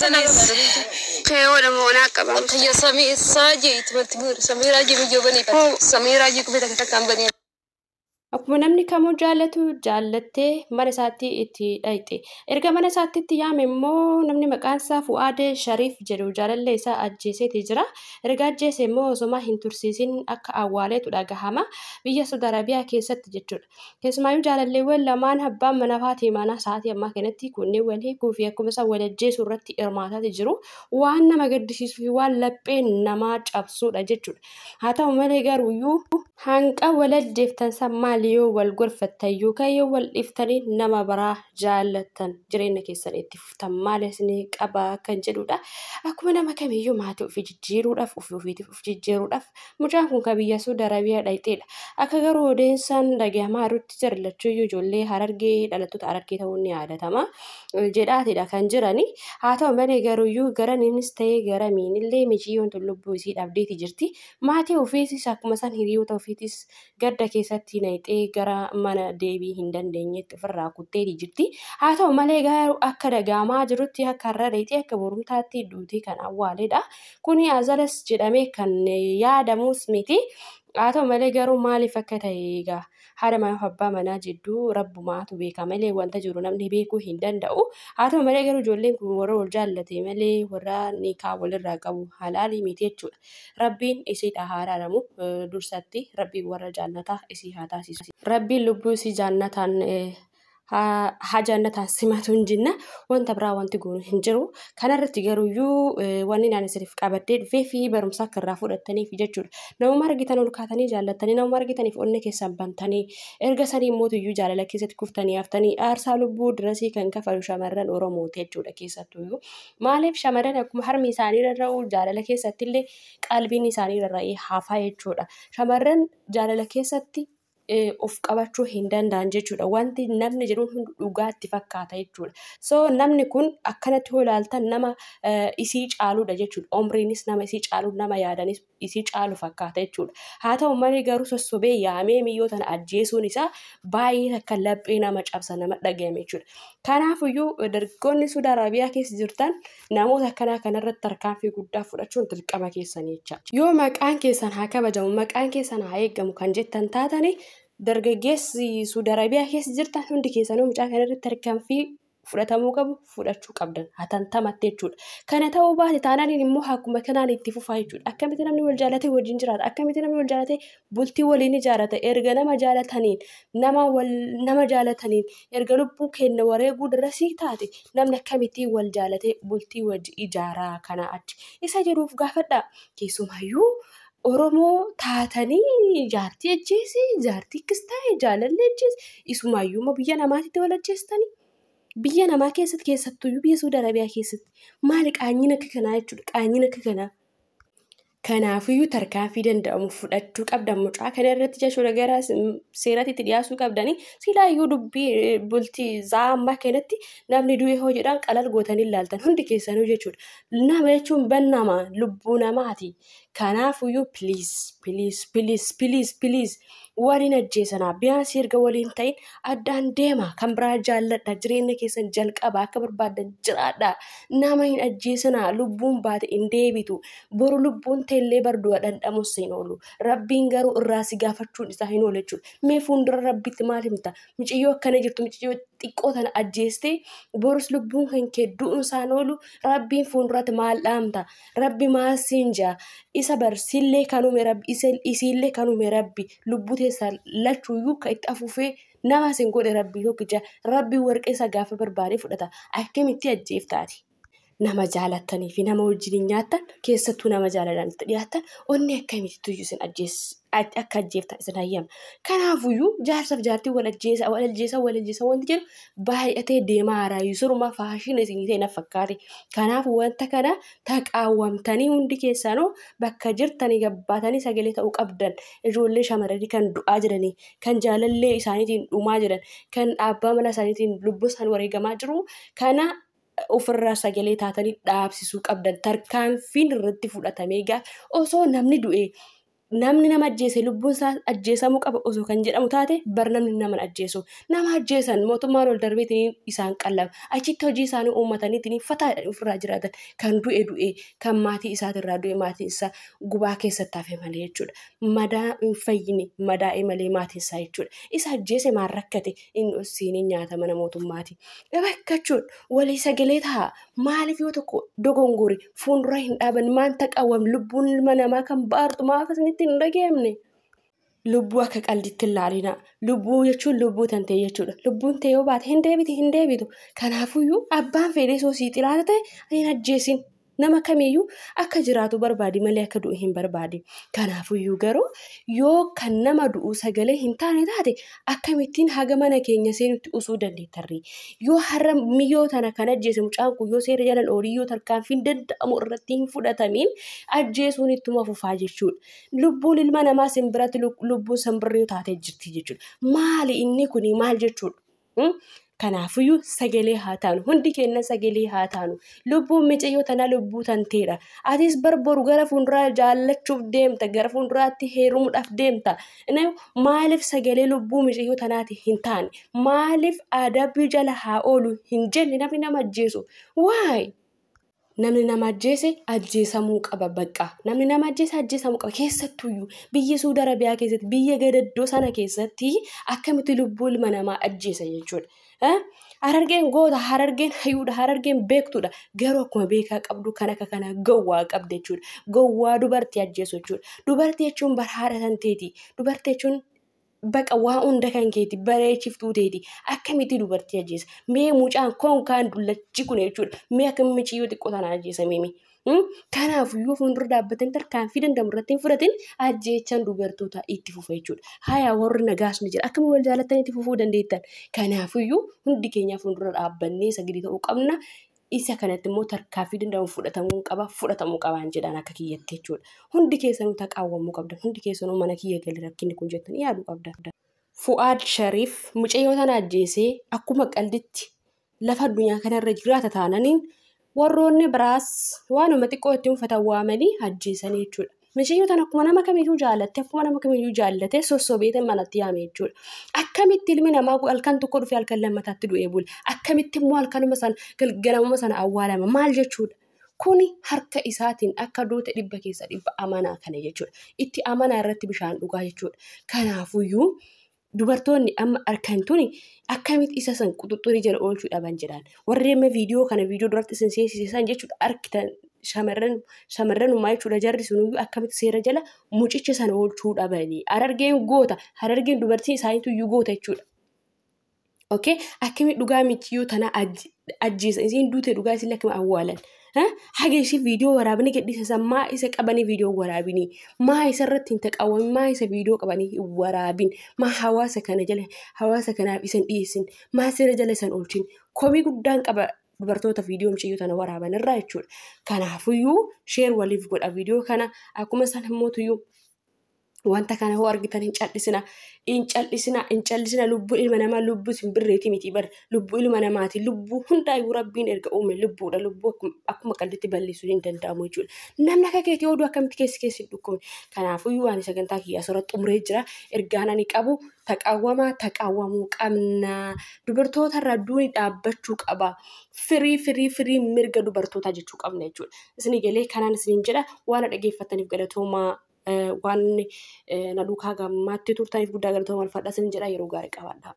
ولا مونا كبار يا سمير ساجي تمرتمر سمير راجي بيجوبني سمير راجي كبيرة كتكام بني Akkuma namni kamuu jaallatu jaallattee mana isaatti itti dhayxe. Erga mana isaatti itti yaame immoo namni maqaan isaa Fu'aadee Shariif jedhu jaalallee isaa ajjeeseeti jira. Erga ajjeese immoo osoma hin tursiisin akka awwaaleetu dhagahama. Biyya Saudi Arabiyaa keessatti jechuudha. Keessumaayyuu jaalalleewwan lamaan abbaan manaa fi mana isaatii ammaa kanatti kunneen wal hiikuu fi akkuma isaa wal ajjeesuu irratti hirmaataati jiru. Waan nama gaddisiisuu fi waan laphee namaa cabsuudha jechuudha. Haa ta'u malee garuuyyuu hanqa wal ajjeeftan maal yoo wal gorfattayyuu kayyoo wal dhiftanii nama biraa jaallattan jireenya keessan itti fuftan maalis ni qabaa kan jedhudha. Akkuma nama kamiyyuu maatii ofii jijjiiruudhaaf ofiitiif of jijjiiruudhaaf mucaan kun kan biyya Saudi Arabiyaa dhayxeedha. Akka garuu odeessaan dhagahamaa irratti jirallachuuyyuu ijoollee Harargee dhalattoota Harargee ta'uun ni yaadatama jedhaatidha kan jirani. Haa ta'u malee garuuyyuu garaniinis ta'ee garamiinillee miciyyoon lubbuu isii dhabdeeti jirti. Maatii ofiisis akkuma isaan hiriyoota ofiitis gadda keessatti nayxee gara mana deebii hin dandeenyetti ofirraa kutteeti jirti. Haa ta'u malee garuu akka dhagahamaa jirutti akka har'a dhayxee akka borumtaatti duutii kan awwaaleedha. Kuni azalas jedhamee kan yaadamus miti. Haa ta'u malee garuu maaliif akka ta'e egaa haadha manaa fi abbaa manaa jidduu rabbumaatu beeka malee wanta jiru namni beekuu hin danda'u. Haa ta'u malee garuu ijoolleen kun warra wal jaallate malee warra nikaa walirraa qabu halaalii miti jechuudha. Rabbiin isiidha haa araaramu dursatti rabbiin warra jaallataa isii haa taasisu. Rabbiin lubbuu isii jaallataan haa jaallataan simatu hin jinna wanta biraa wanti goonu hin jiru. Kanarratti garuuyyuu wanni naan isiniif qabadhee dhufee fi barumsa akka irraa fudhattaniif jechuudha. Namuma argitan ol kaatanii jaallattanii namuma argitaniif onnee keessan bantanii erga sanii mootuyyuu jaalala keessatti kuftanii haftanii aarsaa lubbuu dirasii kan kafalu shamarran Oromooti jechuudha keessattuyyuu. Maaliif shamarran akkuma harmi isaanii rarra'u jaalala keessattillee qalbiin isaanii rarra'ee hafaa jechuudha. Shamarran jaalala keessatti of qabachuu hin danda'an jechuudha. Wanti namni jedhu hundi dhugaatti fakkaata jechuudha. So namni kun akkanatti yoo ilaaltan nama isii caaluudha jechuudha. Umriinis nama isii caalu nama yaadanis isii caalu fakkaata jechuudha. Haa ta'u malee garuu sossobee yaamee miyyoo tana ajjeesuun isaa baay'ee akka laphee nama cabsa nama dhagahame jechuudha. Kanaafiyyuu dargaggoonni Saudi Arabiyaa keessa jirtan namoota akkanaa kanarratti tarkaanfii guddaa fudhachuun dirqama keessanii jecha. Yoo maqaan keessan haa kabajamu maqaan keessan haa eegamu kan jettan taatanii dargaggeessi Saudi Arabiyaa keessa jirtan hundi keessanuu mucaa kanarratti tarkaanfii fudhatamuu qabu fudhachuu qabdan hatantamatti jechuudha. Kana ta'uu baate taanaan immoo akkuma kanaan itti fufaa jechuudha. Akkamitti namni wal jaalatee wajjin jiraata? Akkamitti namni wal jaalatee bultii waliin ijaarata? Erga nama jaalataniin nama jaalataniin erga lubbuu kenna wareeguu dirasii taate namni akkamitti wal jaalatee bultii wajji ijaaraa kana achi isa jedhuuf gaafadha. Keessumayyuu Oromoo taatanii jaartii ajjeesi jaartii kistaa'e jaalallee ajjeesi isumayyuu biyya namaatitti wal ajjeestanii. Biyya namaa keessatti keessattuyyuu biyya Saudi Arabiyaa keessatti maali qaanyiin akka kanaa jechuudha. Qaanyiin akka kanaa. Kanaafiyyuu tarkaanfii danda'amu fudhachuu qabdan mucaa kana irratti jechuudha gara seeratti dhiyaasuu qabdanii silaayyuu dubbii bultii zaammaa kanatti namni du'e hoo jedhaan qalal gootanii ilaaltan hundi keessanuu jechuudha. Nama jechuun bannama lubbuu namaati. Kanaafiyyuu please waliin ajjeesanaa biyyaansi erga waliin ta'in addaan deema kan biraa jaalladha jireenya keessan jalqaba akka barbaadan jiraadha. Nama hin ajjeesanaa lubbuun baate hin deebitu boru lubbuun teellee bardu'a dhandhamus hin oolu. Rabbiin garuu irraa si gaafachuun isaa hin oolu jechuudha. Mee fuuldura rabbitti maal himta? Mucayyoo akkana jirtu mucayyoo xiqqoo tana ajjeestee borus lubbuun kan kee du'uun isaan oolu rabbiin fuulduratti maal dhaamta? Rabbi maal siin jaa? Isa barsiillee kanume rabbi isiillee kanume rabbi lubbuu teessaa lachuuyyuu kan itti afuufee nama sin godhe rabbi tokkicha rabbi warqee isa gaafa barbaade fudhata. Akkamitti ajjeeftaati? Nama jaalatanii fi nama wajjin nyaatan keessattuu nama jaalatanitti dhiyaatan onni akkamitti iyyuu sin akka ajjeeftan isin hayyama. Kanaafiyyuu jaarsaaf jaartii wal ajjeesa wanti jedhu baay'atee deemaa haaraayyuu suruma faashiin isinii ta'e na fakkaate. Kanaaf wanta kana taqaawwamtanii hundi keessanuu bakka jirtanii gabbaatanii sagalee ta'uu qabdan. Ijoollee shamarranii kan du'aa jiranii kan jaalallee isaaniitiin dhumaa jiran kan abbaa mana isaaniitiin lubbuu isaan wareegamaa jiru kana ofirraa sagalee taatanii dhaabsisuu qabdan. Tarkaanfiin irratti fudhatamee osoo namni du'e namni nama ajjeese lubbuun isaa ajjeesamuu qaba osoo kan jedhamu taate bar namni nama ajjeesu nama ajjeesan mootummaan ol darbeetiin isaan qallaba achitti hojii isaanii uummataniitiin fataadhaan ofirraa jiraatan kan du'e kan maatii isaatirraa du'e maatii isaa gubaa keessatti hafe malee jechuudha madaa hin fayyine madaa'e malee maatii isaa jechuudha isa ajjeese maal rakkate inni ossiin nyaata mana mootummaati bakkachuun walii sagalee ta'a maaliif yoo tokko dogongore fuuldura hin dhaaban maanta qawwam lubbuun ilma namaa kan baartu maaf asinitti hin dhageemne. Lubbuu akka qalditti ilaalina lubbuu jechuun lubbuu tan ta'e jechuudha lubbuun ta'e yoo baate hin deebitu kanaafuyyuu abbaan fedhee soosii xiraata ta'e hin ajjeesin nama kamiyyuu akka jiraatu barbaadi malee akka du'e hin barbaadi kanaafuyyuu garuu yoo kan nama du'u sagalee hin taane taate akkamittiin haga mana keenya seenutti usuu dandeettarri yoo har'a miyyoo tana kan ajjeese mucaan kun yoo seera jalan ooliyyoo tarkaanfiin danda'amu irratti hin fudhatamiin ajjeesuun ittuma fufaa jechuudha lubbuun ilma namaa simbiratti lubbuun simbirrii taatee jirti jechuudha maali inni kun maal jechuudha. Kanaafuyyuu sagalee haa taanu hundi keenya sagalee haa taanu lubbuun micayyoo tanaa lubbuu tanteedha atis barboru gara fuulduraa jaallachuuf deemta gara fuulduraatti heerumuudhaaf deemta maaliif sagalee lubbuu micayyoo tanaati hin taane maaliif adabbii jala haa oolu hin jenne namni nama ajjeesu waay. Namni nama ajjeese ajjeesamuu qaba bakka namni nama ajjeese ajjeesamuu qaba keessattuyyuu biyya Suudi Arabiyaa keessatti biyya gadaddoo sana keessatti akkamitti lubbuu ilma namaa ajjeesa jechuudha. Harargeen goota harargeen hayyuudha harargeen beektuudha garuu akkuma beekaa qabdu kan akka kana gowwaa qabde jechuudha gowwaa dubartii ajjeesu jechuudha dubartii jechuun barhaadha tanteeti dubartii jechuun baqa waa hunda kan keeti bareechiftuu teeti akkamitti dubartii ajjeesa mee mucaan konkaan dullachi kun jechuudha mee akka michiyyoo xiqqoo tanaa ajjeesa meemi kanaafuyyuu fuuldura dhaabbatanii tarkaanfii danda'amu irratti hin fudhatin ajjeechaan dubartoota itti fufa jechuudha hayaa warri nagaas ni jira akkamitti wal jaalatanii itti fufuu dandeettan kanaafuyyuu hundi keenya fuuldura dhaabbannee sagalee ta'uu qabna isa kanatti immoo tarkaanfii danda'amu fudhatamuu qabaan jedhaan akka kiyyatti jechuudha hundi keessanuu taqaawwamuu qabdan hundi keessanuu mana kiyya galii rakkinni kun jettan yaaduu qabdan. Fu'aad Shariif mucayyoo tana ajjeesee akkuma qalditti lafa addunyaa kanarra jiraata taananiin warroonni biraas waanuma xiqqoo itti uffatan waamanii ajjeesanii jechuudha. Mucayyoo tana akkuma nama kamiyyuu jaallate sossobeete manatti yaame jechuudha. Akkamitti ilmi namaa halkan tokko dhufee halkan lammataatti du'ee bula. Akkamitti immoo halkanuma sana galgalamuma sana awwaalama maal jechuudha. Kuni harka isaatiin akka duute 100 keessa 100 amanaa kana jechuudha. Itti amanaa irratti bishaan dhugaa jechuudha. Kanaafuyyuu dubartoonni amma arkantuuni akkamitti isa san quxuxurii jala oolchuu dhaban jedhaan warreen viidiyoo kana viidiyoo duratti isin seesisan jechuudha arkitan shamarranummaa jechuudha jarri sunuyyuu akkamitti seera jala mucicha sana oolchuu dhabanii harargeen goota harargeen dubartii isaaniitu iyyuu goota jechuudha. Okay akkamitti dhugaa michiyyoo tana ajjeesa isiin duute dhugaa isin akkamitti awwaalan. Hageeshii viidiyoo waraabanii gadhiisan maa isa qabanii viidiyoo waraabinii maa isa irratti hin taqawwamii maa isa viidiyoo qabanii waraabin maa hawaasa kana jala hawaasa kanaaf isan dhiyeessin maa seera jala isan oolchin komii guddaan qaba dubartoota viidiyoo mucayyoo tana waraaban irraa jechuudha. Kanaafuyyuu sheer waliif godha viidiyoo kana akkuma san himmootuyyuu wanta kana hoo argitan hin callisina lubbuu ilma namaa lubbuu simbirreetii miti bar lubbuu ilma namaati lubbuu hundaayyuu rabbiin erga uume lubbuudha lubbuu akkuma qalditti balleessuu hin danda'amu jechuudha. Namni akka keetii oduu akkamitti keessi dhukkume kanaafuyyuu waan sagantaa kiyyaa soorata xumuree jira ergaan ani qabu taqaawwamuu qabna dubartoota irraa duuni dhaabbachuu qaba firii mirga dubartootaa jechuu qabna jechuudha. Isin galee kanaan isin jedha waan dhageeffataniif galatoomaa. Waan na duukaa gammaatti turtaniif guddaa galatooma walfadhaa isin jedha yeroo gaarii qabaadha.